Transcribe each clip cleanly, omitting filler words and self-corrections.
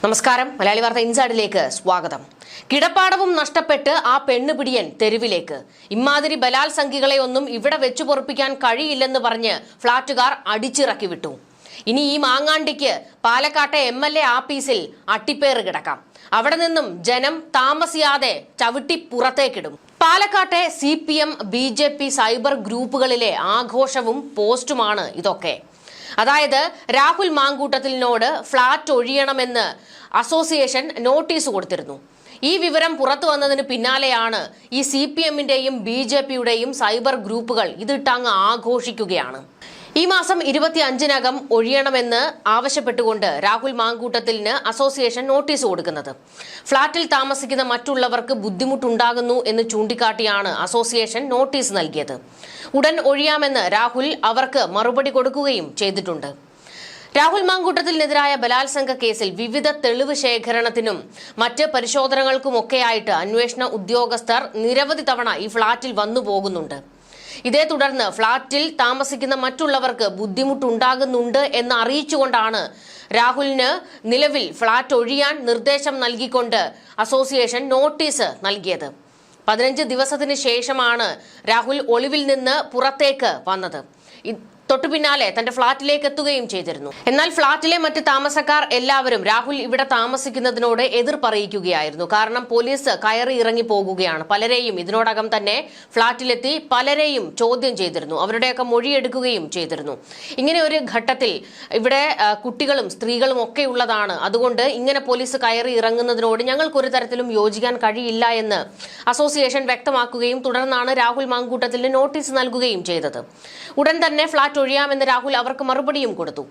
നമസ്കാരം. മലയാളി വാർത്ത ഇൻസൈഡിലേക്ക് സ്വാഗതം. കിടപ്പാടവും നഷ്ടപ്പെട്ട് ആ പെണ്ണുപിടിയൻ തെരുവിലേക്ക്. ഇമാതിരി ബലാത്സംഗികളെ ഒന്നും ഇവിടെ വെച്ചു പൊറുപ്പിക്കാൻ കഴിയില്ലെന്ന് പറഞ്ഞ് ഫ്ളാറ്റുകാർ അടിച്ചിറക്കി വിട്ടു. ഇനി ഈ മാങ്ങാണ്ടിക്ക് പാലക്കാട്ടെ MLA ആഫീസിൽ അട്ടിപ്പേറ് കിടക്കാം. അവിടെ നിന്നും ജനം താമസിയാതെ ചവിട്ടി പുറത്തേക്കിടും. പാലക്കാട്ടെ CPM BJP സൈബർ ഗ്രൂപ്പുകളിലെ ആഘോഷവും പോസ്റ്റുമാണ് ഇതൊക്കെ. അതായത് രാഹുൽ മാങ്കൂട്ടത്തിലിനോട് ഫ്ളാറ്റ് ഒഴിയണമെന്ന് അസോസിയേഷൻ നോട്ടീസ് കൊടുത്തിരുന്നു. ഈ വിവരം പുറത്തു വന്നതിന് പിന്നാലെയാണ് ഈ CPMന്റെയും BJPയുടെയും സൈബർ ഗ്രൂപ്പുകൾ ഇതിട്ടങ്ങ് ആഘോഷിക്കുകയാണ്. ഈ മാസം 25-നകം ഒഴിയണമെന്ന് ആവശ്യപ്പെട്ടുകൊണ്ട് രാഹുൽ മാങ്കൂട്ടത്തിലിന് അസോസിയേഷൻ നോട്ടീസ് കൊടുക്കുന്നത്. ഫ്ളാറ്റിൽ താമസിക്കുന്ന മറ്റുള്ളവർക്ക് ബുദ്ധിമുട്ടുണ്ടാകുന്നു എന്ന് ചൂണ്ടിക്കാട്ടിയാണ് അസോസിയേഷൻ നോട്ടീസ് നൽകിയത്. ഉടൻ ഒഴിയാമെന്ന് രാഹുൽ അവർക്ക് മറുപടി കൊടുക്കുകയും ചെയ്തിട്ടുണ്ട്. രാഹുൽ മാങ്കൂട്ടത്തിനെതിരായ ബലാത്സംഗ കേസിൽ വിവിധ തെളിവ് ശേഖരണത്തിനും മറ്റ് പരിശോധനകൾക്കുമൊക്കെയായിട്ട് അന്വേഷണ ഉദ്യോഗസ്ഥർ നിരവധി തവണ ഈ ഫ്ളാറ്റിൽ വന്നു പോകുന്നുണ്ട്. ഇതേ തുടർന്ന് ഫ്ളാറ്റിൽ താമസിക്കുന്ന മറ്റുള്ളവർക്ക് ബുദ്ധിമുട്ടുണ്ടാകുന്നുണ്ട് എന്ന് അറിയിച്ചുകൊണ്ടാണ് രാഹുലിന് നിലവിൽ ഫ്ളാറ്റ് ഒഴിയാൻ നിർദ്ദേശം നൽകിക്കൊണ്ട് അസോസിയേഷൻ നോട്ടീസ് നൽകിയത്. 15 ദിവസത്തിന് ശേഷമാണ് രാഹുൽ ഒളിവിൽ നിന്ന് പുറത്തേക്ക് വന്നത്. തൊട്ടു പിന്നാലെ തന്റെ ഫ്ളാറ്റിലേക്ക് എത്തുകയും ചെയ്തിരുന്നു. എന്നാൽ ഫ്ളാറ്റിലെ മറ്റ് താമസക്കാർ എല്ലാവരും രാഹുൽ ഇവിടെ താമസിക്കുന്നതിനോട് എതിർപ്പറിയിക്കുകയായിരുന്നു. കാരണം പോലീസ് കയറി ഇറങ്ങി പോകുകയാണ്. പലരെയും ഇതിനോടകം തന്നെ ഫ്ളാറ്റിലെത്തി പലരെയും ചോദ്യം ചെയ്തിരുന്നു. അവരുടെയൊക്കെ മൊഴിയെടുക്കുകയും ചെയ്തിരുന്നു. ഇങ്ങനെ ഒരു ഘട്ടത്തിൽ ഇവിടെ കുട്ടികളും സ്ത്രീകളും ഒക്കെ ഉള്ളതാണ്. അതുകൊണ്ട് ഇങ്ങനെ പോലീസ് കയറി ഇറങ്ങുന്നതിനോട് ഞങ്ങൾക്ക് ഒരു തരത്തിലും യോജിക്കാൻ കഴിയില്ല എന്ന് അസോസിയേഷൻ വ്യക്തമാക്കുകയും തുടർന്നാണ് രാഹുൽ മാങ്കൂട്ടത്തിന് നോട്ടീസ് നൽകുകയും ചെയ്തത്. ഉടൻ തന്നെ ഫ്ളാറ്റ് ഒഴിയാമെന്ന് രാഹുൽ അവർക്ക് മറുപടിയും കൊടുത്തു.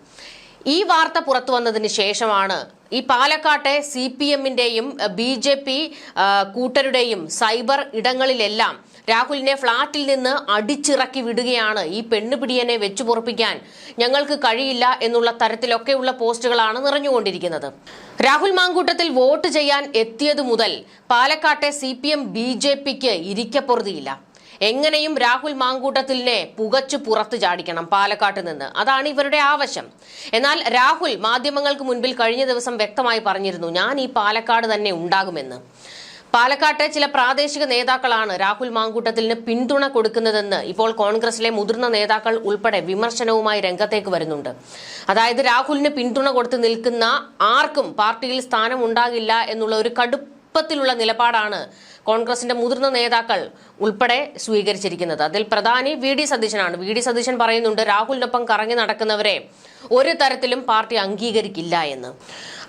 ഈ വാർത്ത പുറത്തു വന്നതിന് ശേഷമാണ് ഈ പാലക്കാട്ടെ CPMന്റെയും BJP കൂട്ടരുടെയും സൈബർ ഇടങ്ങളിലെല്ലാം രാഹുലിനെ ഫ്ളാറ്റിൽ നിന്ന് അടിച്ചിറക്കി വിടുകയാണ്, ഈ പെണ്ണുപിടിയനെ വെച്ചു പൊറുപ്പിക്കാൻ ഞങ്ങൾക്ക് കഴിയില്ല എന്നുള്ള തരത്തിലൊക്കെയുള്ള പോസ്റ്റുകളാണ് നിറഞ്ഞുകൊണ്ടിരിക്കുന്നത്. രാഹുൽ മാങ്കൂട്ടത്തിൽ വോട്ട് ചെയ്യാൻ എത്തിയതു മുതൽ പാലക്കാട്ടെ CPM BJPക്ക് ഇരിക്കപ്പൊറുതിയില്ല. എങ്ങനെയും രാഹുൽ മാങ്കൂട്ടത്തിലിനെ പുകച്ചു പുറത്തു ചാടിക്കണം പാലക്കാട്ട് നിന്ന്. അതാണ് ഇവരുടെ ആവശ്യം. എന്നാൽ രാഹുൽ മാധ്യമങ്ങൾക്ക് മുൻപിൽ കഴിഞ്ഞ ദിവസം വ്യക്തമായി പറഞ്ഞിരുന്നു, ഞാൻ ഈ പാലക്കാട് തന്നെ ഉണ്ടാകുമെന്ന്. പാലക്കാട്ടെ ചില പ്രാദേശിക നേതാക്കളാണ് രാഹുൽ മാങ്കൂട്ടത്തിലിന് പിന്തുണ കൊടുക്കുന്നതെന്ന് ഇപ്പോൾ കോൺഗ്രസിലെ മുതിർന്ന നേതാക്കൾ ഉൾപ്പെടെ വിമർശനവുമായി രംഗത്തേക്ക് വരുന്നുണ്ട്. അതായത് രാഹുലിന് പിന്തുണ കൊടുത്ത് നിൽക്കുന്ന ആർക്കും പാർട്ടിയിൽ സ്ഥാനം ഉണ്ടാകില്ല എന്നുള്ള ഒരു കടുപ്പത്തിലുള്ള നിലപാടാണ് കോൺഗ്രസിന്റെ മുതിർന്ന നേതാക്കൾ ഉൾപ്പെടെ സ്വീകരിച്ചിരിക്കുന്നത്. അതിൽ പ്രധാനി VD സതീശനാണ്. VD സതീശൻ പറയുന്നുണ്ട്, രാഹുലിനൊപ്പം കറങ്ങി നടക്കുന്നവരെ ഒരു തരത്തിലും പാർട്ടി അംഗീകരിക്കില്ല എന്ന്.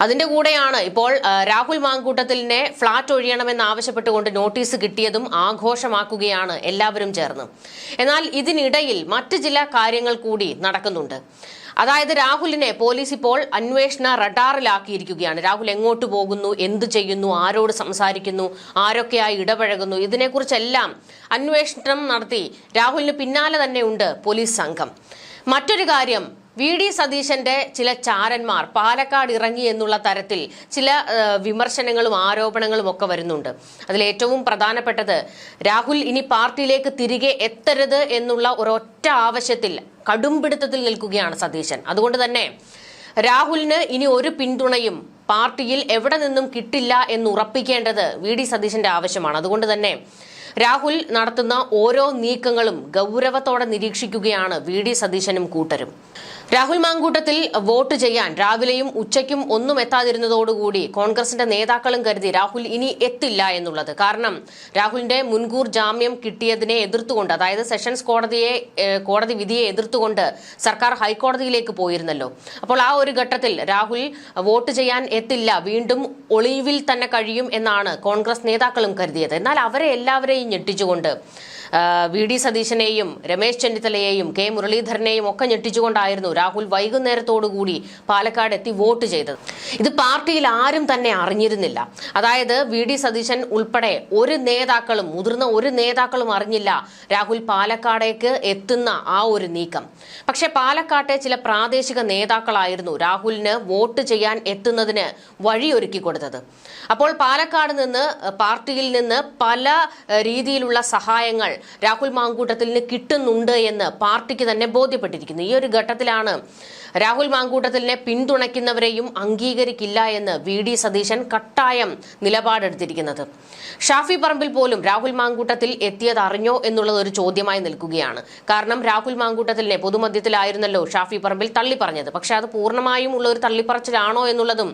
അതിന്റെ കൂടെയാണ് ഇപ്പോൾ രാഹുൽ മാങ്കൂട്ടത്തിലിനെ ഫ്ളാറ്റ് ഒഴിയണമെന്ന് ആവശ്യപ്പെട്ടുകൊണ്ട് നോട്ടീസ് കിട്ടിയതും ആഘോഷമാക്കുകയാണ് എല്ലാവരും ചേർന്ന്. എന്നാൽ ഇതിനിടയിൽ മറ്റ് ചില കാര്യങ്ങൾ കൂടി നടക്കുന്നുണ്ട്. അതായത് രാഹുലിനെ പോലീസ് ഇപ്പോൾ അന്വേഷണ റഡാറിലാക്കിയിരിക്കുകയാണ്. രാഹുൽ എങ്ങോട്ട് പോകുന്നു, എന്തു ചെയ്യുന്നു, ആരോട് സംസാരിക്കുന്നു, ആരൊക്കെയായി ഇടപഴകുന്നു, ഇതിനെക്കുറിച്ചെല്ലാം അന്വേഷണം നടത്തി രാഹുലിന് പിന്നാലെ തന്നെ ഉണ്ട് പോലീസ് സംഘം. മറ്റൊരു കാര്യം, VD സതീശന്റെ ചില ചാരന്മാർ പാലക്കാട് ഇറങ്ങി എന്നുള്ള തരത്തിൽ ചില വിമർശനങ്ങളും ആരോപണങ്ങളും ഒക്കെ വരുന്നുണ്ട്. അതിലേറ്റവും പ്രധാനപ്പെട്ടത് രാഹുൽ ഇനി പാർട്ടിയിലേക്ക് തിരികെ എത്തരുത് എന്നുള്ള ഒരൊറ്റ ആവശ്യത്തിൽ കടുംപിടുത്തത്തിൽ നിൽക്കുകയാണ് സതീശൻ. അതുകൊണ്ട് തന്നെ രാഹുലിന് ഇനി ഒരു പിന്തുണയും പാർട്ടിയിൽ എവിടെ നിന്നും കിട്ടില്ല എന്ന് ഉറപ്പിക്കേണ്ടത് VD സതീശന്റെ ആവശ്യമാണ്. അതുകൊണ്ട് തന്നെ രാഹുൽ നടത്തുന്ന ഓരോ നീക്കങ്ങളും ഗൗരവത്തോടെ നിരീക്ഷിക്കുകയാണ് VD സതീശനും കൂട്ടരും. രാഹുൽ മാങ്കൂട്ടത്തിൽ വോട്ട് ചെയ്യാൻ രാവിലെയും ഉച്ചയ്ക്കും ഒന്നും എത്താതിരുന്നതോടുകൂടി കോൺഗ്രസിന്റെ നേതാക്കളും കരുതി രാഹുൽ ഇനി എത്തില്ല എന്നുള്ളത്. കാരണം രാഹുലിന്റെ മുൻകൂർ ജാമ്യം കിട്ടിയതിനെ എതിർത്തുകൊണ്ട്, അതായത് സെഷൻസ് കോടതി വിധിയെ എതിർത്തുകൊണ്ട് സർക്കാർ ഹൈക്കോടതിയിലേക്ക് പോയിരുന്നല്ലോ. അപ്പോൾ ആ ഒരു ഘട്ടത്തിൽ രാഹുൽ വോട്ട് ചെയ്യാൻ എത്തില്ല, വീണ്ടും ഒളിവിൽ തന്നെ കഴിയും എന്നാണ് കോൺഗ്രസ് നേതാക്കളും കരുതിയത്. എന്നാൽ അവരെ എല്ലാവരെയും ഞെട്ടിച്ചുകൊണ്ട് VD സതീശനെയും രമേശ് ചെന്നിത്തലയെയും K മുരളീധരനെയും ഒക്കെ ഞെട്ടിച്ചുകൊണ്ടായിരുന്നു രാഹുൽ വൈകുന്നേരത്തോടുകൂടി പാലക്കാട് എത്തി വോട്ട് ചെയ്തത്. ഇത് പാർട്ടിയിൽ ആരും തന്നെ അറിഞ്ഞിരുന്നില്ല. അതായത് VD സതീശൻ ഉൾപ്പെടെ ഒരു നേതാക്കളും, മുതിർന്ന ഒരു നേതാക്കളും അറിഞ്ഞില്ല രാഹുൽ പാലക്കാടേക്ക് എത്തുന്ന ആ ഒരു നീക്കം. പക്ഷെ പാലക്കാട്ടെ ചില പ്രാദേശിക നേതാക്കളായിരുന്നു രാഹുലിന് വോട്ട് ചെയ്യാൻ എത്തുന്നതിന് വഴിയൊരുക്കി കൊടുത്തത്. അപ്പോൾ പാലക്കാട് നിന്ന്, പാർട്ടിയിൽ നിന്ന് പല രീതിയിലുള്ള സഹായങ്ങൾ രാഹുൽ മാങ്കൂട്ടത്തിലിന് കിട്ടുന്നുണ്ട് എന്ന് പാർട്ടിക്ക് തന്നെ ബോധ്യപ്പെട്ടിരിക്കുന്നു. ഈ ഒരു ഘട്ടത്തിലാണ് രാഹുൽ മാങ്കൂട്ടത്തിലിനെ പിന്തുണയ്ക്കുന്നവരെയും അംഗീകരിക്കില്ല എന്ന് VD സതീശൻ കട്ടായം നിലപാടെടുത്തിരിക്കുന്നത്. ഷാഫി പറമ്പിൽ പോലും രാഹുൽ മാങ്കൂട്ടത്തിൽ എത്തിയത് അറിഞ്ഞോ എന്നുള്ളത് ഒരു ചോദ്യമായി നിൽക്കുകയാണ്. കാരണം രാഹുൽ മാങ്കൂട്ടത്തിലിനെ പൊതുമധ്യത്തിലായിരുന്നല്ലോ ഷാഫി പറമ്പിൽ തള്ളി പറഞ്ഞത്. പക്ഷെ അത് പൂർണ്ണമായും ഉള്ള ഒരു തള്ളിപ്പറച്ചിലാണോ എന്നുള്ളതും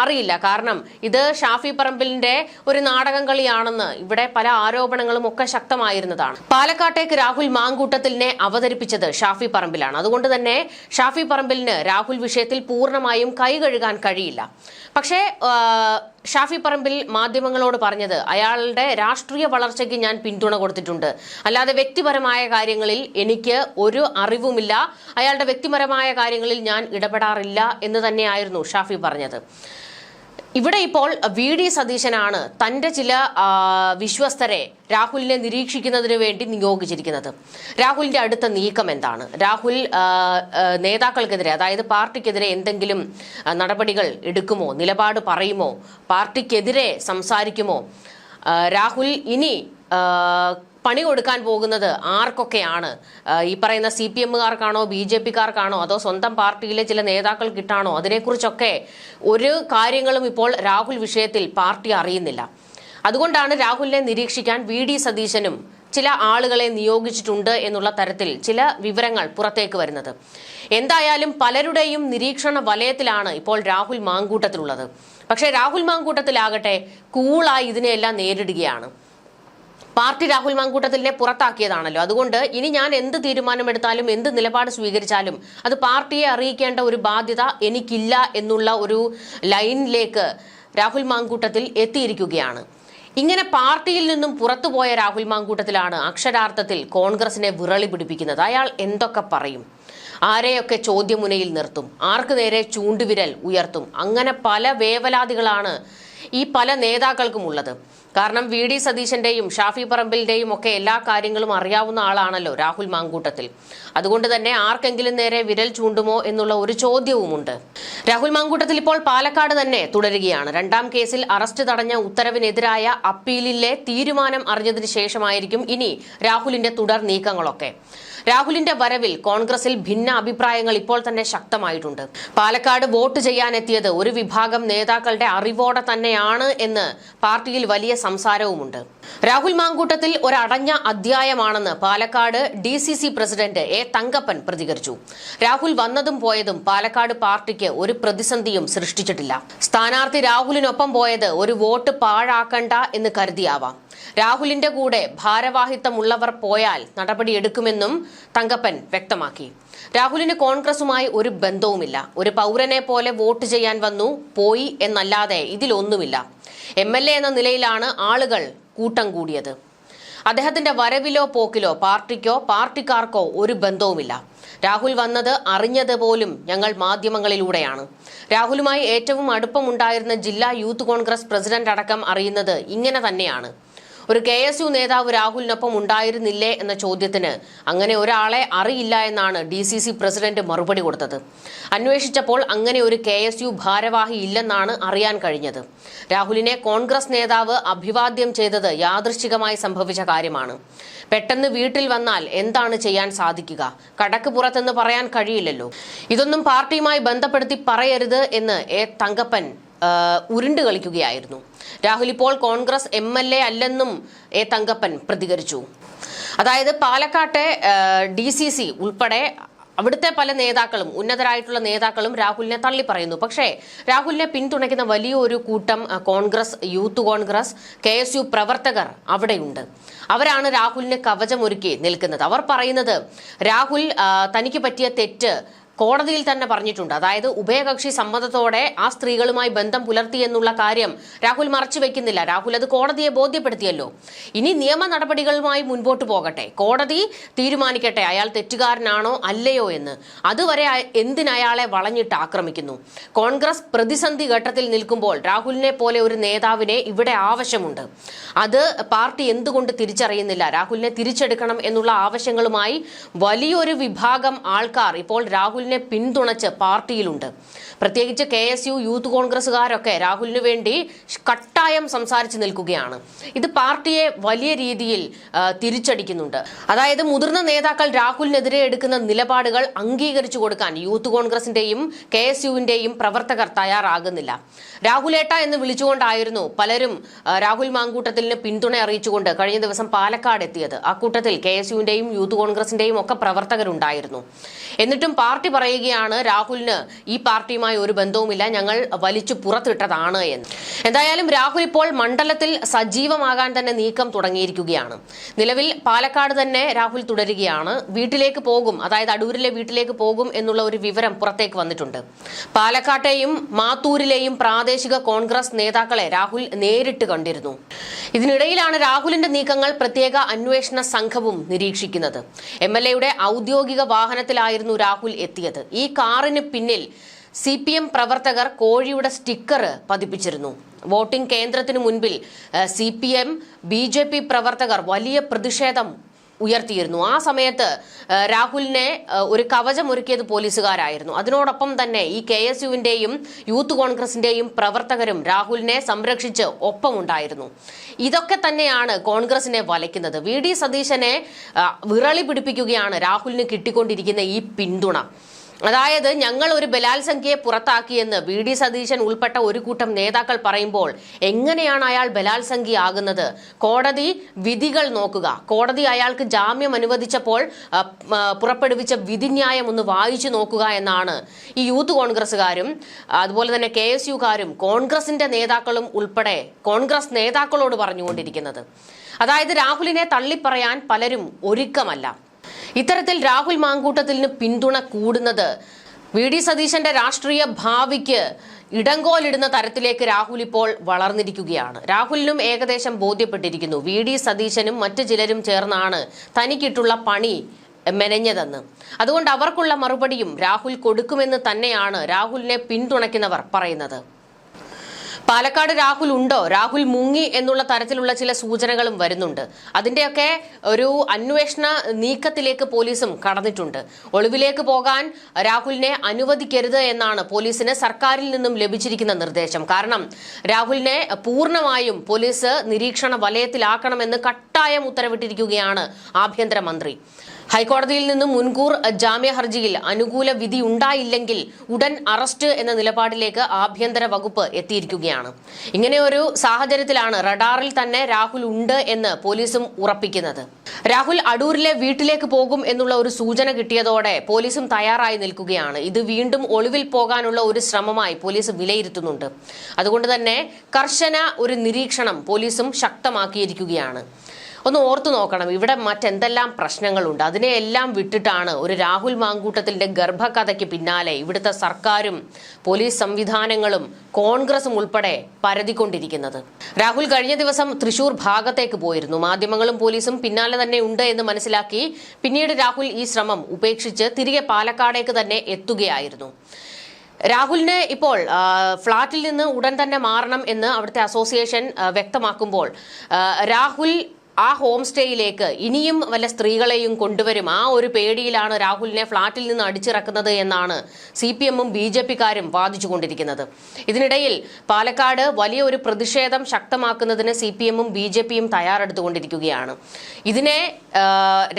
അറിയില്ല. കാരണം ഇത് ഷാഫി പറമ്പിലിന്റെ ഒരു നാടകം കളിയാണെന്ന് ഇവിടെ പല ആരോപണങ്ങളും ഒക്കെ ശക്തമായിരുന്നതാണ്. പാലക്കാട്ടേക്ക് രാഹുൽ മാങ്കൂട്ടത്തിലിനെ അവതരിപ്പിച്ചത് ഷാഫി പറമ്പിലാണ്. അതുകൊണ്ട് തന്നെ ഷാഫി പറമ്പിലിന് രാഹുൽ വിഷയത്തിൽ പൂർണ്ണമായും കൈ കഴുകാൻ കഴിയില്ല. പക്ഷേ ഷാഫി പറമ്പിൽ മാധ്യമങ്ങളോട് പറഞ്ഞത് അയാളുടെ രാഷ്ട്രീയ വളർച്ചയ്ക്ക് ഞാൻ പിന്തുണ കൊടുത്തിട്ടുണ്ട്, അല്ലാതെ വ്യക്തിപരമായ കാര്യങ്ങളിൽ എനിക്ക് ഒരു അറിവുമില്ല, അയാളുടെ വ്യക്തിപരമായ കാര്യങ്ങളിൽ ഞാൻ ഇടപെടാറില്ല എന്ന് തന്നെയായിരുന്നു ഷാഫി പറഞ്ഞത്. ഇവിടെ ഇപ്പോൾ VD സതീശനാണ് തന്റെ ചില വിശ്വസ്തരെ രാഹുലിനെ നിരീക്ഷിക്കുന്നതിന് വേണ്ടി നിയോഗിച്ചിരിക്കുന്നത്. രാഹുലിന്റെ അടുത്ത നീക്കം എന്താണ്? രാഹുൽ നേതാക്കൾക്കെതിരെ, അതായത് പാർട്ടിക്കെതിരെ എന്തെങ്കിലും നടപടികൾ എടുക്കുമോ, നിലപാട് പറയുമോ, പാർട്ടിക്കെതിരെ സംസാരിക്കുമോ? രാഹുൽ ഇനി പണി കൊടുക്കാൻ പോകുന്നത് ആർക്കൊക്കെയാണ്? ഈ പറയുന്ന CPM-കാർക്കാണോ, BJP-കാർക്കാണോ, അതോ സ്വന്തം പാർട്ടിയിലെ ചില നേതാക്കൾക്കിട്ടാണോ? അതിനെക്കുറിച്ചൊക്കെ ഒരു കാര്യങ്ങളും ഇപ്പോൾ രാഹുൽ വിഷയത്തിൽ പാർട്ടി അറിയുന്നില്ല. അതുകൊണ്ടാണ് രാഹുലിനെ നിരീക്ഷിക്കാൻ VD സതീശനും ചില ആളുകളെ നിയോഗിച്ചിട്ടുണ്ട് എന്നുള്ള തരത്തിൽ ചില വിവരങ്ങൾ പുറത്തേക്ക് വരുന്നത്. എന്തായാലും പലരുടെയും നിരീക്ഷണ വലയത്തിലാണ് ഇപ്പോൾ രാഹുൽ മാങ്കൂട്ടത്തിലുള്ളത്. പക്ഷേ രാഹുൽ മാങ്കൂട്ടത്തിലാകട്ടെ കൂളായി ഇതിനെയെല്ലാം നേരിടുകയാണ്. പാർട്ടി രാഹുൽ മാങ്കൂട്ടത്തിലിനെ പുറത്താക്കിയതാണല്ലോ. അതുകൊണ്ട് ഇനി ഞാൻ എന്ത് തീരുമാനമെടുത്താലും എന്ത് നിലപാട് സ്വീകരിച്ചാലും അത് പാർട്ടിയെ അറിയിക്കേണ്ട ഒരു ബാധ്യത എനിക്കില്ല എന്നുള്ള ഒരു ലൈനിലേക്ക് രാഹുൽ മാങ്കൂട്ടത്തിൽ എത്തിയിരിക്കുകയാണ്. ഇങ്ങനെ പാർട്ടിയിൽ നിന്നും പുറത്തുപോയ രാഹുൽ മാങ്കൂട്ടത്തിലാണ് അക്ഷരാർത്ഥത്തിൽ കോൺഗ്രസിനെ വിറളി പിടിപ്പിക്കുന്നത്. അയാൾ എന്തൊക്കെ പറയും, ആരെയൊക്കെ ചോദ്യമുനയിൽ നിർത്തും, ആർക്ക് നേരെ ചൂണ്ടുവിരൽ ഉയർത്തും, അങ്ങനെ പല വേവലാതികളാണ് ഈ പല നേതാക്കൾക്കും ഉള്ളത്. കാരണം VD സതീശന്റെയും ഷാഫി പറമ്പിലിന്റെയും ഒക്കെ എല്ലാ കാര്യങ്ങളും അറിയാവുന്ന ആളാണല്ലോ രാഹുൽ മാങ്കൂട്ടത്തിൽ. അതുകൊണ്ട് തന്നെ ആർക്കെങ്കിലും നേരെ വിരൽ ചൂണ്ടുമോ എന്നുള്ള ഒരു ചോദ്യവുമുണ്ട്. രാഹുൽ മാങ്കൂട്ടത്തിൽ ഇപ്പോൾ പാലക്കാട് തന്നെ തുടരുകയാണ്. രണ്ടാം കേസിൽ അറസ്റ്റ് തടഞ്ഞ ഉത്തരവിനെതിരായ അപ്പീലിലെ തീരുമാനം അറിഞ്ഞതിന് ശേഷമായിരിക്കും ഇനി രാഹുലിന്റെ തുടർ നീക്കങ്ങളൊക്കെ. രാഹുലിന്റെ വരവിൽ കോൺഗ്രസിൽ ഭിന്ന അഭിപ്രായങ്ങൾ ഇപ്പോൾ തന്നെ ശക്തമായിട്ടുണ്ട്. പാലക്കാട് വോട്ട് ചെയ്യാനെത്തിയത് ഒരു വിഭാഗം നേതാക്കളുടെ അറിവോടെ തന്നെയാണ് എന്ന് പാർട്ടിയിൽ വലിയ സംസാരവുമുണ്ട്. രാഹുൽ മാങ്കൂട്ടത്തിൽ ഒരടഞ്ഞ അധ്യായമാണെന്ന് Palakkad DCC president A. Thankappan പ്രതികരിച്ചു. രാഹുൽ വന്നതും പോയതും പാലക്കാട് പാർട്ടിക്ക് ഒരു പ്രതിസന്ധിയും സൃഷ്ടിച്ചിട്ടില്ല. സ്ഥാനാർത്ഥി രാഹുലിനൊപ്പം പോയത് ഒരു വോട്ട് പാഴാക്കണ്ട എന്ന് കരുതിയാവാം. രാഹുലിന്റെ കൂടെ ഭാരവാഹിത്വമുള്ളവർ പോയാൽ നടപടിയെടുക്കുമെന്നും തങ്കപ്പൻ വ്യക്തമാക്കി. രാഹുലിന് കോൺഗ്രസുമായി ഒരു ബന്ധവുമില്ല. ഒരു പൗരനെ പോലെ വോട്ട് ചെയ്യാൻ വന്നു പോയി എന്നല്ലാതെ ഇതിലൊന്നുമില്ല. MLA എന്ന നിലയിലാണ് ആളുകൾ കൂട്ടം കൂടിയത്. അദ്ദേഹത്തിന്റെ വരവിലോ പോക്കിലോ പാർട്ടിക്കോ പാർട്ടിക്കാർക്കോ ഒരു ബന്ധവുമില്ല. രാഹുൽ വന്നത് അറിഞ്ഞത് പോലും ഞങ്ങൾ മാധ്യമങ്ങളിലൂടെയാണ്. രാഹുലുമായി ഏറ്റവും അടുപ്പമുണ്ടായിരുന്ന ജില്ലാ യൂത്ത് കോൺഗ്രസ് പ്രസിഡന്റ് അടക്കം അറിയുന്നത് ഇങ്ങനെ തന്നെയാണ്. ഒരു KSU നേതാവ് രാഹുലിനൊപ്പം ഉണ്ടായിരുന്നില്ലേ എന്ന ചോദ്യത്തിന് അങ്ങനെ ഒരാളെ അറിയില്ല എന്നാണ് DCC പ്രസിഡന്റ് മറുപടി കൊടുത്തത്. അന്വേഷിച്ചപ്പോൾ അങ്ങനെ ഒരു KSU ഭാരവാഹി ഇല്ലെന്നാണ് അറിയാൻ കഴിഞ്ഞത്. രാഹുലിനെ കോൺഗ്രസ് നേതാവ് അഭിവാദ്യം ചെയ്തത് യാദൃശ്ചികമായി സംഭവിച്ച കാര്യമാണ്. പെട്ടെന്ന് വീട്ടിൽ വന്നാൽ എന്താണ് ചെയ്യാൻ സാധിക്കുക? കടക്ക് പുറത്തെന്ന് പറയാൻ കഴിയില്ലല്ലോ. ഇതൊന്നും പാർട്ടിയുമായി ബന്ധപ്പെടുത്തി പറയരുത് എന്ന് A. തങ്കപ്പൻ ഉരുണ്ട് കളിക്കുകയായിരുന്നു. രാഹുൽ ഇപ്പോൾ കോൺഗ്രസ് MLA അല്ലെന്നും A. തങ്കപ്പൻ പ്രതികരിച്ചു. അതായത് പാലക്കാട്ടെ DCC ഉൾപ്പെടെ അവിടുത്തെ പല നേതാക്കളും, ഉന്നതരായിട്ടുള്ള നേതാക്കളും രാഹുലിനെ തള്ളി പറയുന്നു. പക്ഷേ രാഹുലിനെ പിന്തുണയ്ക്കുന്ന വലിയൊരു കൂട്ടം കോൺഗ്രസ്, യൂത്ത് കോൺഗ്രസ്, KSU പ്രവർത്തകർ അവിടെയുണ്ട്. അവരാണ് രാഹുലിന് കവചമൊരുക്കി നിൽക്കുന്നത്. അവർ പറയുന്നത് രാഹുൽ തനിക്ക് പറ്റിയ തെറ്റ് കോടതിയിൽ തന്നെ പറഞ്ഞിട്ടുണ്ട്. അതായത് ഉഭയകക്ഷി സമ്മതത്തോടെ ആ സ്ത്രീകളുമായി ബന്ധം പുലർത്തി എന്നുള്ള കാര്യം രാഹുൽ മറച്ചു വെക്കുന്നില്ല. രാഹുൽ അത് കോടതിയെ ബോധ്യപ്പെടുത്തിയല്ലോ. ഇനി നിയമ നടപടികളുമായി മുൻപോട്ട് പോകട്ടെ, കോടതി തീരുമാനിക്കട്ടെ അയാൾ തെറ്റുകാരനാണോ അല്ലയോ എന്ന്. അതുവരെ എന്തിനയാളെ വളഞ്ഞിട്ട് ആക്രമിക്കുന്നു? കോൺഗ്രസ് പ്രതിസന്ധി ഘട്ടത്തിൽ നിൽക്കുമ്പോൾ രാഹുലിനെ പോലെ ഒരു നേതാവിനെ ഇവിടെ ആവശ്യമുണ്ട്. അത് പാർട്ടി എന്തുകൊണ്ട് തിരിച്ചറിയുന്നില്ല? രാഹുലിനെ തിരിച്ചെടുക്കണം എന്നുള്ള ആവശ്യങ്ങളുമായി വലിയൊരു വിഭാഗം ആൾക്കാർ ഇപ്പോൾ രാഹുൽ രാഹുലിനെ പിന്തുണച്ച് പാർട്ടിയിലുണ്ട്. പ്രത്യേകിച്ച് KSU യൂത്ത് കോൺഗ്രസുകാരൊക്കെ രാഹുലിന് വേണ്ടി കട്ടായം സംസാരിച്ചു നിൽക്കുകയാണ്. ഇത് പാർട്ടിയെ വലിയ രീതിയിൽ തിരിച്ചടിക്കുന്നുണ്ട്. അതായത് മുതിർന്ന നേതാക്കൾ രാഹുലിനെതിരെ എടുക്കുന്ന നിലപാടുകൾ അംഗീകരിച്ചു കൊടുക്കാൻ യൂത്ത് കോൺഗ്രസിന്റെയും KSUവിന്റെയും പ്രവർത്തകർ തയ്യാറാകുന്നില്ല. രാഹുലേട്ട എന്ന് വിളിച്ചുകൊണ്ടായിരുന്നു പലരും രാഹുൽ മാങ്കൂട്ടത്തിലിന് പിന്തുണ അറിയിച്ചുകൊണ്ട് കഴിഞ്ഞ ദിവസം പാലക്കാട് എത്തിയത്. അക്കൂട്ടത്തിൽ KSUവിന്റെയും യൂത്ത് കോൺഗ്രസിന്റെയും ഒക്കെ പ്രവർത്തകരുണ്ടായിരുന്നു. എന്നിട്ടും പാർട്ടി പറയുകയാണ് രാഹുലിന് ഈ പാർട്ടിയുമായി ഒരു ബന്ധവുമില്ല, ഞങ്ങൾ വലിച്ചു പുറത്തിട്ടതാണ് എന്ന്. എന്തായാലും രാഹുൽ ഇപ്പോൾ മണ്ഡലത്തിൽ സജീവമാകാൻ തന്നെ നീക്കം തുടങ്ങിയിരിക്കുകയാണ്. നിലവിൽ പാലക്കാട് തന്നെ രാഹുൽ തുടരുകയാണ്. വീട്ടിലേക്ക് പോകും, അതായത് അടൂരിലെ വീട്ടിലേക്ക് പോകും എന്നുള്ള ഒരു വിവരം പുറത്തേക്ക് വന്നിട്ടുണ്ട്. പാലക്കാട്ടെയും മാത്തൂരിലെയും പ്രാദേശിക കോൺഗ്രസ് നേതാക്കളെ രാഹുൽ നേരിട്ട് കണ്ടിരുന്നു. ഇതിനിടയിലാണ് രാഹുലിന്റെ നീക്കങ്ങൾ പ്രത്യേക അന്വേഷണ സംഘവും നിരീക്ഷിക്കുന്നത്. MLAയുടെ ഔദ്യോഗിക വാഹനത്തിലായിരുന്നു രാഹുൽ എത്തിയത്. ഈ കാറിന് പിന്നിൽ CPM പ്രവർത്തകർ കോഴിയുടെ സ്റ്റിക്കർ പതിപ്പിച്ചിരുന്നു. വോട്ടിംഗ് കേന്ദ്രത്തിനു മുൻപിൽ CPM BJP പ്രവർത്തകർ വലിയ പ്രതിഷേധം ഉയർത്തിയിരുന്നു. ആ സമയത്ത് രാഹുലിനെ ഒരു കവചം ഒരുക്കിയത് പോലീസുകാരായിരുന്നു. അതിനോടൊപ്പം തന്നെ ഈ KSUവിന്റെയും യൂത്ത് കോൺഗ്രസിന്റെയും പ്രവർത്തകരും രാഹുലിനെ സംരക്ഷിച്ച് ഒപ്പമുണ്ടായിരുന്നു. ഇതൊക്കെ തന്നെയാണ് കോൺഗ്രസിനെ വലയ്ക്കുന്നത്. VD സതീശനെ വിറളി പിടിപ്പിക്കുകയാണ് രാഹുലിന് കിട്ടിക്കൊണ്ടിരിക്കുന്ന ഈ പിന്തുണ. അതായത് ഞങ്ങൾ ഒരു ബലാത്സംഖ്യയെ പുറത്താക്കിയെന്ന് VD സതീശൻ ഉൾപ്പെട്ട ഒരു കൂട്ടം നേതാക്കൾ പറയുമ്പോൾ എങ്ങനെയാണ് അയാൾ ബലാത്സംഖ്യയാകുന്നത്? കോടതി വിധികൾ നോക്കുക. കോടതി അയാൾക്ക് ജാമ്യം അനുവദിച്ചപ്പോൾ പുറപ്പെടുവിച്ച വിധിന്യായം ഒന്ന് വായിച്ചു നോക്കുക എന്നാണ് ഈ യൂത്ത് കോൺഗ്രസുകാരും അതുപോലെ തന്നെ KSUകാരും കോൺഗ്രസിന്റെ നേതാക്കളും ഉൾപ്പെടെ കോൺഗ്രസ് നേതാക്കളോട് പറഞ്ഞുകൊണ്ടിരിക്കുന്നത്. അതായത് രാഹുലിനെ തള്ളിപ്പറയാൻ പലരും ഒരുക്കമല്ല. ഇത്തരത്തിൽ രാഹുൽ മാങ്കൂട്ടത്തിലിന് പിന്തുണ കൂടുന്നത് VD സതീശന്റെ രാഷ്ട്രീയ ഭാവിക്ക് ഇടങ്കോലിടുന്ന തരത്തിലേക്ക് രാഹുൽ ഇപ്പോൾ വളർന്നിരിക്കുകയാണ്. രാഹുലിനും ഏകദേശം ബോധ്യപ്പെട്ടിരിക്കുന്നു VD സതീശനും മറ്റു ചിലരും ചേർന്നാണ് തനിക്കിട്ടുള്ള പണി മെനഞ്ഞതെന്ന്. അതുകൊണ്ട് അവർക്കുള്ള മറുപടിയും രാഹുൽ കൊടുക്കുമെന്ന് തന്നെയാണ് രാഹുലിനെ പിന്തുണയ്ക്കുന്നവർ പറയുന്നത്. പാലക്കാട് രാഹുൽ ഉണ്ടോ, രാഹുൽ മുങ്ങി എന്നുള്ള തരത്തിലുള്ള ചില സൂചനകളും വരുന്നുണ്ട്. അതിന്റെയൊക്കെ ഒരു അന്വേഷണ നീക്കത്തിലേക്ക് പോലീസും കടന്നിട്ടുണ്ട്. ഒളിവിലേക്ക് പോകാൻ രാഹുലിനെ അനുവദിക്കരുത് എന്നാണ് പോലീസിന് സർക്കാരിൽ നിന്നും ലഭിച്ചിരിക്കുന്ന നിർദ്ദേശം. കാരണം രാഹുലിനെ പൂർണ്ണമായും പോലീസ് നിരീക്ഷണ വലയത്തിലാക്കണമെന്ന് കട്ടായം ഉത്തരവിട്ടിരിക്കുകയാണ് ആഭ്യന്തരമന്ത്രി. ഹൈക്കോടതിയിൽ നിന്നും മുൻകൂർ ജാമ്യ ഹർജിയിൽ അനുകൂല വിധി ഉണ്ടായില്ലെങ്കിൽ ഉടൻ അറസ്റ്റ് എന്ന നിലപാടിലേക്ക് ആഭ്യന്തര വകുപ്പ് എത്തിയിരിക്കുകയാണ്. ഇങ്ങനെ ഒരു സാഹചര്യത്തിലാണ് റഡാറിൽ തന്നെ രാഹുൽ ഉണ്ട് എന്ന് പോലീസും ഉറപ്പിക്കുന്നത്. രാഹുൽ അടൂരിലെ വീട്ടിലേക്ക് പോകും എന്നുള്ള ഒരു സൂചന കിട്ടിയതോടെ പോലീസും തയ്യാറായി നിൽക്കുകയാണ്. ഇത് വീണ്ടും ഒളിവിൽ പോകാനുള്ള ഒരു ശ്രമമായി പോലീസ് വിലയിരുത്തുന്നുണ്ട്. അതുകൊണ്ട് തന്നെ കർശന ഒരു നിരീക്ഷണം പോലീസും ശക്തമാക്കിയിരിക്കുകയാണ്. ഒന്ന് ഓർത്തു നോക്കണം, ഇവിടെ മറ്റെന്തെല്ലാം പ്രശ്നങ്ങളുണ്ട്. അതിനെയെല്ലാം വിട്ടിട്ടാണ് ഒരു രാഹുൽ മാങ്കൂട്ടത്തിന്റെ ഗർഭകഥയ്ക്ക് പിന്നാലെ ഇവിടുത്തെ സർക്കാരും പോലീസ് സംവിധാനങ്ങളും കോൺഗ്രസും ഉൾപ്പെടെ പരതിക്കൊണ്ടിരിക്കുന്നത്. രാഹുൽ കഴിഞ്ഞ ദിവസം തൃശൂർ ഭാഗത്തേക്ക് പോയിരുന്നു. മാധ്യമങ്ങളും പോലീസും പിന്നാലെ തന്നെ ഉണ്ട് എന്ന് മനസ്സിലാക്കി പിന്നീട് രാഹുൽ ഈ ശ്രമം ഉപേക്ഷിച്ച് തിരികെ പാലക്കാടേക്ക് തന്നെ എത്തുകയായിരുന്നു. രാഹുലിന് ഇപ്പോൾ ഫ്ളാറ്റിൽ നിന്ന് ഉടൻ തന്നെ മാറണം എന്ന് അവിടുത്തെ അസോസിയേഷൻ വ്യക്തമാക്കുമ്പോൾ രാഹുൽ ആ ഹോം സ്റ്റേയിലേക്ക് ഇനിയും വല്ല സ്ത്രീകളെയും കൊണ്ടുവരും, ആ ഒരു പേടിയിലാണ് രാഹുലിനെ ഫ്ളാറ്റിൽ നിന്ന് അടിച്ചിറക്കുന്നത് എന്നാണ് CPMും BJPക്കാരും വാദിച്ചുകൊണ്ടിരിക്കുന്നത്. ഇതിനിടയിൽ പാലക്കാട് വലിയ ഒരു പ്രതിഷേധം ശക്തമാക്കുന്നതിന് CPMും BJPയും തയ്യാറെടുത്തുകൊണ്ടിരിക്കുകയാണ്. ഇതിനെ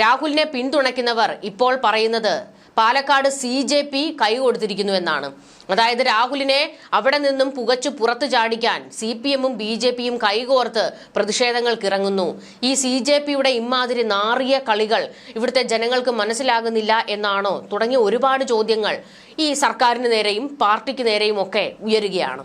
രാഹുലിനെ പിന്തുണയ്ക്കുന്നവർ ഇപ്പോൾ പറയുന്നത് പാലക്കാട് CJP കൈകൊടുത്തിരിക്കുന്നു എന്നാണ്. അതായത് രാഹുലിനെ അവിടെ നിന്നും പുകച്ചു പുറത്തു ചാടിക്കാൻ CPMും BJPയും കൈകോർത്ത് പ്രതിഷേധങ്ങൾക്ക് ഇറങ്ങുന്നു. ഈ CJPയുടെ ഇമാതിരി നാറിയ കളികൾ ഇവിടുത്തെ ജനങ്ങൾക്ക് മനസ്സിലാകുന്നില്ല എന്നാണോ തുടങ്ങിയ ഒരുപാട് ചോദ്യങ്ങൾ ഈ സർക്കാരിന് നേരെയും പാർട്ടിക്ക് നേരെയും ഒക്കെ ഉയരുകയാണ്.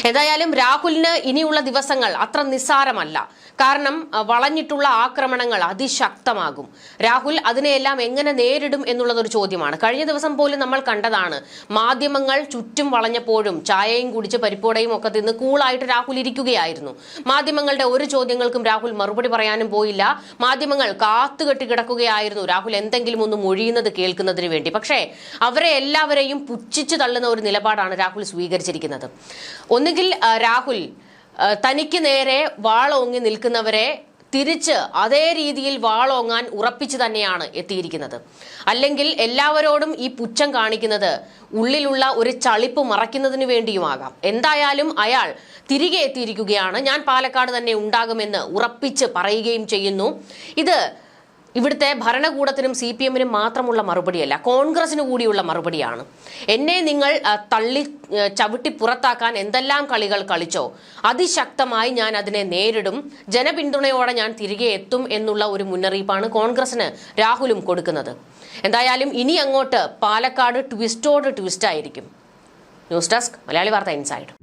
എന്തായാലും രാഹുലിന് ഇനിയുള്ള ദിവസങ്ങൾ അത്ര നിസ്സാരമല്ല. കാരണം വളഞ്ഞിട്ടുള്ള ആക്രമണങ്ങൾ അതിശക്തമാകും. രാഹുൽ അതിനെയെല്ലാം എങ്ങനെ നേരിടും എന്നുള്ളതൊരു ചോദ്യമാണ്. കഴിഞ്ഞ ദിവസം പോലും നമ്മൾ കണ്ടതാണ്, മാധ്യമങ്ങൾ ചുറ്റും വളഞ്ഞപ്പോഴും ചായയും കുടിച്ച് പരിപ്പോടയും ഒക്കെ തിന്ന് കൂളായിട്ട് രാഹുൽ ഇരിക്കുകയായിരുന്നു. മാധ്യമങ്ങളുടെ ഒരു ചോദ്യങ്ങൾക്കും രാഹുൽ മറുപടി പറയാനും പോയില്ല. മാധ്യമങ്ങൾ കാത്തുകെട്ടി കിടക്കുകയായിരുന്നു രാഹുൽ എന്തെങ്കിലും ഒന്ന് മൊഴിയുന്നത് കേൾക്കുന്നതിന് വേണ്ടി. പക്ഷേ അവരെ എല്ലാവരെയും പുച്ഛിച്ചു തള്ളുന്ന ഒരു നിലപാടാണ് രാഹുൽ സ്വീകരിച്ചിരിക്കുന്നത്. ഒന്നുകിൽ രാഹുൽ തനിക്ക് നേരെ വാളോങ്ങി നിൽക്കുന്നവരെ തിരിച്ച് അതേ രീതിയിൽ വാളോങ്ങാൻ ഉറപ്പിച്ചു തന്നെയാണ് എത്തിയിരിക്കുന്നത്. അല്ലെങ്കിൽ എല്ലാവരോടും ഈ പുച്ഛം കാണിക്കുന്നത് ഉള്ളിലുള്ള ഒരു ചളിപ്പ് മറയ്ക്കുന്നതിന് വേണ്ടിയുമാകാം. എന്തായാലും അയാൾ തിരികെ എത്തിയിരിക്കുകയാണ്. ഞാൻ പാലക്കാട് തന്നെ ഉണ്ടാകുമെന്ന് ഉറപ്പിച്ച് പറയുകയും ചെയ്യുന്നു. ഇത് ഇവിടുത്തെ ഭരണകൂടത്തിനും CPM-നും മാത്രമുള്ള മറുപടിയല്ല, കോൺഗ്രസിന് കൂടിയുള്ള മറുപടിയാണ്. എന്നെ നിങ്ങൾ തള്ളി ചവിട്ടി പുറത്താക്കാൻ എന്തെല്ലാം കളികൾ കളിച്ചോ, അതിശക്തമായി ഞാൻ അതിനെ നേരിടും, ജനപിന്തുണയോടെ ഞാൻ തിരികെ എത്തും എന്നുള്ള ഒരു മുന്നറിയിപ്പാണ് കോൺഗ്രസിന് രാഹുലും കൊടുക്കുന്നത്. എന്തായാലും ഇനി അങ്ങോട്ട് പാലക്കാട് ട്വിസ്റ്റോട് ട്വിസ്റ്റ് ആയിരിക്കും. ന്യൂസ് ഡെസ്ക്, മലയാളി വാർത്ത ഇൻസൈഡ്.